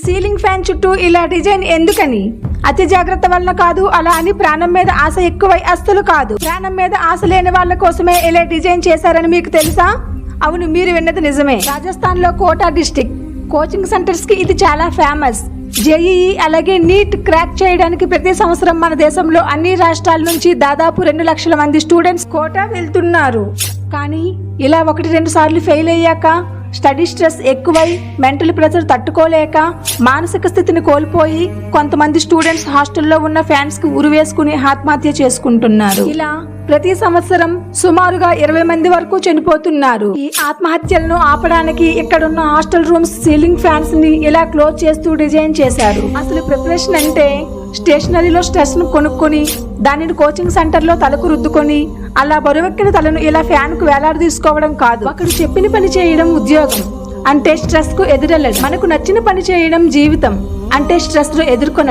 Ceiling fan చుట్టూ ఇలా design ఎందుకని? అతి జాగ్రత్త వల్ల కాదు, అలా అని ప్రాణం మీద ఆశ ఎక్కువై అస్సలు కాదు. ప్రాణం మీద ఆశ లేని వాళ్ళ కోసమే ఇలా డిజైన్ చేశారని మీకు తెలుసా? అవును, మీరు విన్నది నిజమే. రాజస్థాన్ లో కోటా డిస్ట్రిక్ట్ కోచింగ్ సెంటర్స్ కి ఇది చాలా ఫేమస్. జేఈఈ అలాగే నీట్ క్రాక్ చేయడానికి ప్రతి సంవత్సరం మన దేశంలో అన్ని రాష్ట్రాల నుంచి దాదాపు 2 లక్షల మంది స్టూడెంట్స్ కోటా వెళ్తున్నారు. కానీ ఇలా 1-2 సార్లు ఫెయిల్ అయ్యాక స్టడీ స్ట్రెస్ ఎక్కువై మెంటల్ ప్రెషర్ తట్టుకోలేక మానసిక స్థితిని కోల్పోయి కొంతమంది స్టూడెంట్స్ హాస్టల్లో ఉన్న ఫ్యాన్స్ కి ఉరివేసుకుని ఆత్మహత్య చేసుకుంటున్నారు. ఇలా ప్రతి సంవత్సరం సుమారుగా 20 మంది వరకు చనిపోతున్నారు. ఈ ఆత్మహత్యలను ఆపడానికి ఇక్కడున్న హాస్టల్ రూమ్స్ సీలింగ్ ఫ్యాన్స్ ని ఇలా క్లోజ్ చేస్తూ డిజైన్ చేశారు. అసలు ప్రిపరేషన్ అంటే స్టేషనరీలో స్ట్రెస్ ను కొనుక్కొని దానిని కోచింగ్ సెంటర్ లో తలకు రుద్దుకొని అలా బరువెక్కిన తలను ఇలా ఫ్యాన్ కు వేలాడదీసుకోవడం కాదు. ఒకరు చెప్పిన పని చేయడం ఉద్యోగం అంటే స్ట్రెస్ కు ఎదురెళ్ళడం. మనకు నచ్చిన పని చేయడం జీవితం అంటే స్ట్రెస్ ను ఎదుర్కొనడం.